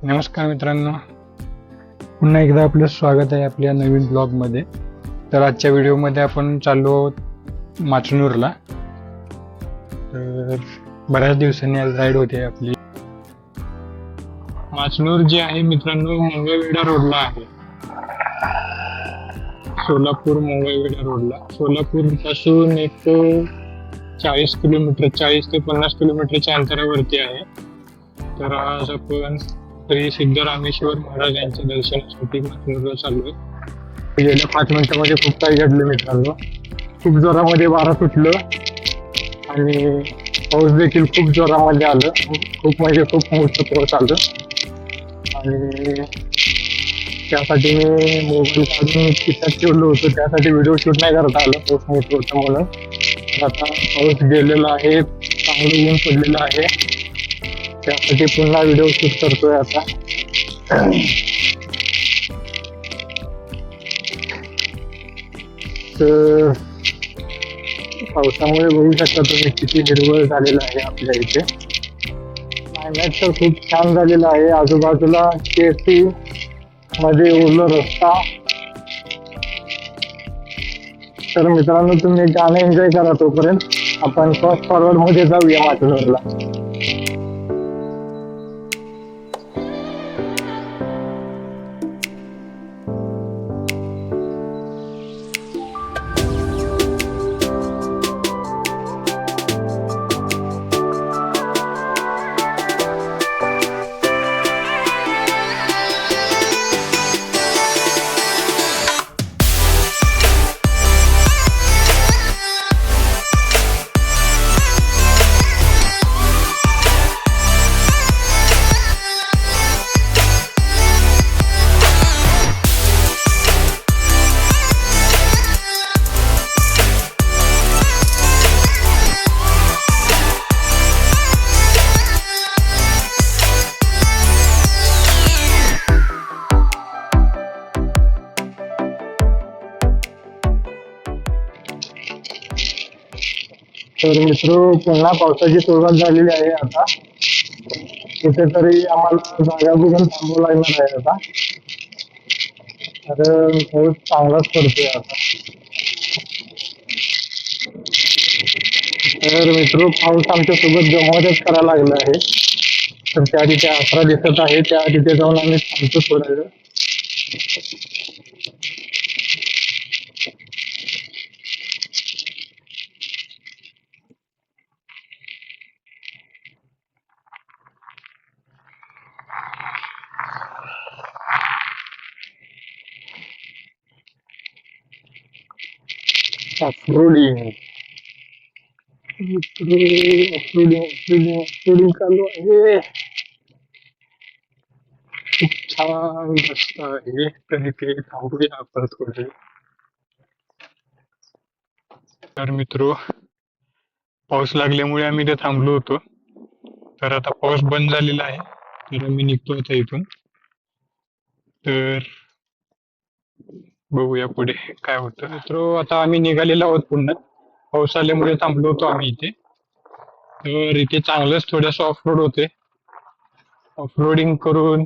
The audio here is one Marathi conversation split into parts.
नमस्कार मित्रांनो, पुन्हा एकदा आपलं स्वागत आहे आपल्या नवीन ब्लॉगमध्ये. तर आजच्या व्हिडिओमध्ये आपण चाललो आहोत माचनूरला. तर बऱ्याच दिवसांनी आज राईड होते आपली. माचनूर जे आहे मित्रांनो, मंगळवेढा रोडला आहे. सोलापूर मंगळवेढा रोडला. सोलापूर पासून एक 40 किलोमीटर 40 ते 50 किलोमीटरच्या अंतरावरती आहे. तर आज आपण श्री सिद्धरामेश्वर महाराज यांच्या दर्शनासाठी माचनूरला चाललोय. गेल्या 5 मिनिटांमध्ये खूप काही घडलं मित्रांनो. खूप जोरामध्ये वारा सुटलं आणि पाऊस देखील खूप जोरामध्ये आलं. खूप मोठं पाऊस आलं आणि त्यासाठी मी मोबाईल काढून खिशात ठेवलं होतं. त्यासाठी व्हिडिओ शूट नाही करता आलं, पाऊस मोठं होता म्हणून. तर आता पाऊस गेलेला आहे, चांगलं ऊन पडलेलं आहे. त्यासाठी पुन्हा व्हिडिओ शूट करतोय आता. तर पावसामुळे बघू शकता तुम्ही किती हिरवळ झालेलं आहे आपल्या इथे. क्लायमेट तर खूप छान झालेलं आहे. आजूबाजूला शेती मध्ये ओला रस्ता. तर मित्रांनो, तुम्ही गाणं एन्जॉय करा. तोपर्यंत आपण फास्ट फॉरवर्ड मध्ये जाऊया माचनूरला. तर मित्र, पुन्हा पावसाची सुरुवात झालेली आहे. आता कुठेतरी आम्हाला जागा बघून थांबावं लागणार आहे आता. तर पाऊस चांगलाच पडतोय आता. तर मित्र, पाऊस आमच्या सोबत जमवतच करायला लागला आहे. तर त्या तिथे आसरा दिसत आहे, त्या तिथे जाऊन आम्ही थांबतो थोडा वेळ. ऑफरोडिंग ऑफरोडिंग चालू आहे. खूप छान रस्ता आहे. तर इथे थांबूया आपण थोडे. तर मित्र, पाऊस लागल्यामुळे आम्ही इथे थांबलो होतो. तर आता पाऊस बंद झालेला आहे, तर आम्ही निघतो आता इथून. तर बघूया पुढे काय होतं. मित्र, आता आम्ही निघालेलो आहोत पुन्हा. पाऊस आल्यामुळे थांबलो होतो आम्ही इथे. तर इथे चांगलंच थोडंसं ऑफरोड होते. ऑफरोडिंग करून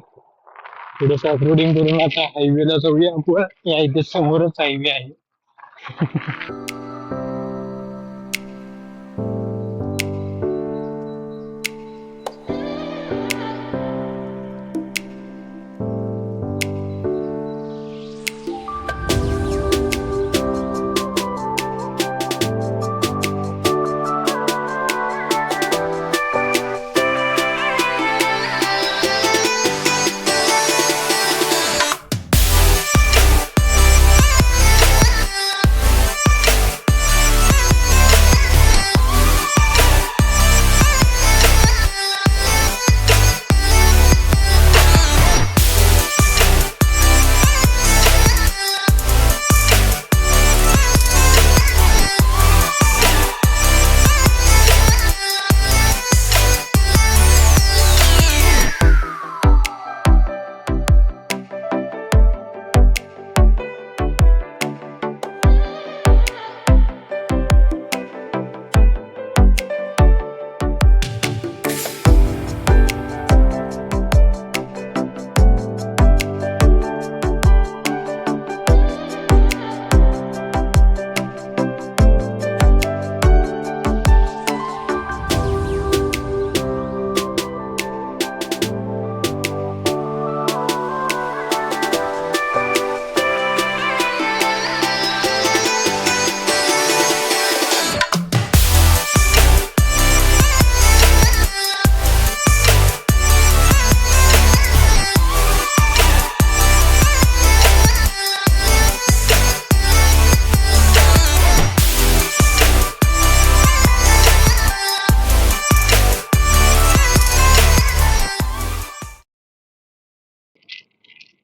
आता हायवेला जाऊया आपण. या इथे समोरच हायवे आहे.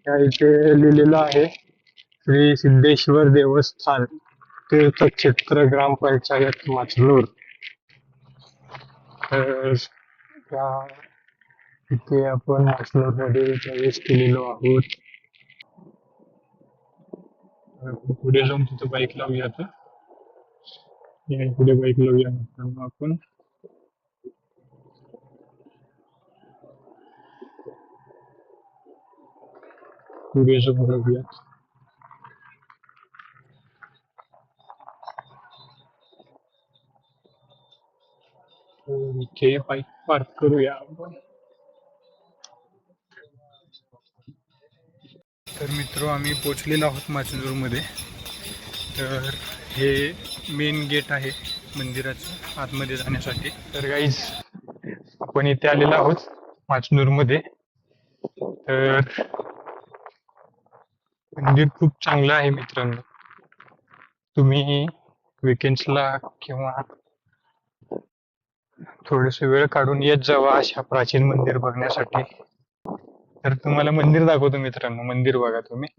त्या इथे लिहिलेलं आहे श्री सिद्धेश्वर देवस्थान तीर्थक्षेत्र ग्रामपंचायत माचनूर. तर त्या इथे आपण माचनूर मध्ये प्रवेश केलेलो आहोत. पुढे जाऊन तिथे बाईक लावूया आता. पुढे बाईक लावूया मित्रांनो आपण. पुढे जाऊन लावूया. इथे बाईक पार्क करूया आपण. तर मित्र आम्ही पोचलेलो आहोत माचनूरमध्ये. तर हे मेन गेट आहे मंदिराचं आतमध्ये जाण्यासाठी. तर गाईज आपण इथे आलेलो आहोत माचनूरमध्ये. तर मंदिर खूप चांगलं आहे मित्रांनो. तुम्ही विकेंड्सला किंवा थोडेसे वेळ काढून येत जावा अशा प्राचीन मंदिर बघण्यासाठी. तर तुम्हाला मंदिर दाखवतो मित्रांनो. मंदिर बघा तुम्ही.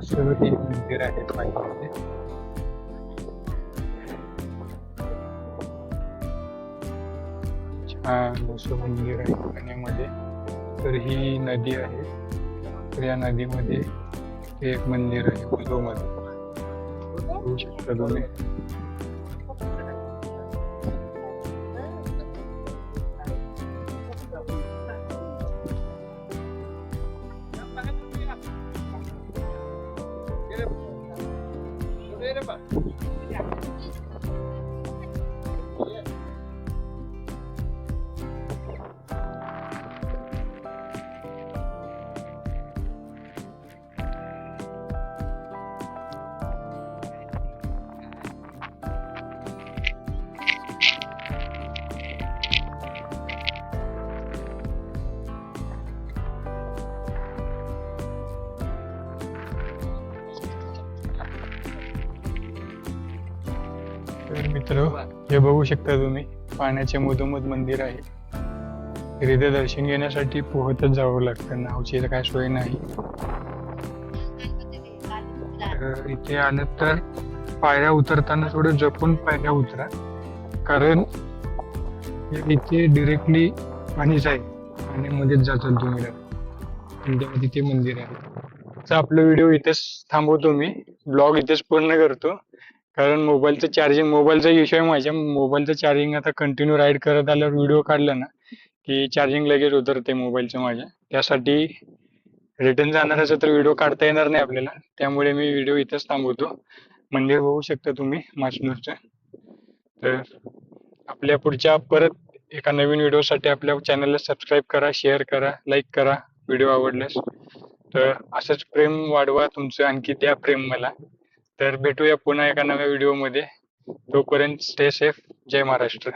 असं हे मंदिर आहे पाहिजे. छान असं मंदिर आहे पाण्यामध्ये. तर ही नदी आहे. तर या नदीमध्ये एक मंदिर आहे उजवमध्ये. बघू शकता तुम्ही. तर मित्र, हे बघू शकता तुम्ही, पाण्याचे मधोमध मंदिर आहे. इथे दर्शन घेण्यासाठी पोहतच जावं लागतं, नावची काय सोय नाही. तर इथे आलं तर पायऱ्या उतरताना थोडं जपून पायऱ्या उतरा, कारण इथे डिरेक्टली पाणीच आहे, पाण्यामध्येच जातात तुम्ही आणि तेव्हा तिथे मंदिर आहे. तर आपला व्हिडिओ इथेच थांबवतो, मी ब्लॉग इथेच पूर्ण करतो, कारण मोबाईलचा इश्यू आहे. माझ्या मोबाईलचं चार्जिंग आता कंटिन्यू राईड करत आल्यावर व्हिडिओ काढला ना की चार्जिंग लगेच उतरते मोबाईलचं माझ्या. त्यासाठी रिटर्न जाणार असेल तर व्हिडिओ काढता येणार नाही आपल्याला, त्यामुळे मी व्हिडिओ इथेच थांबवतो. मंदिर बघू शकता तुम्ही माचनूरचं. तर आपल्या पुढच्या परत एका नवीन व्हिडिओसाठी आपल्या चॅनलला सबस्क्राईब करा, शेअर करा, लाईक करा व्हिडिओ आवडल्यास. तर असंच प्रेम वाढवा तुमचं, आणखी द्या प्रेम मला. तर भेटूया पुन्हा एका नव्या व्हिडिओमध्ये. तोपर्यंत स्टे सेफ. जय महाराष्ट्र.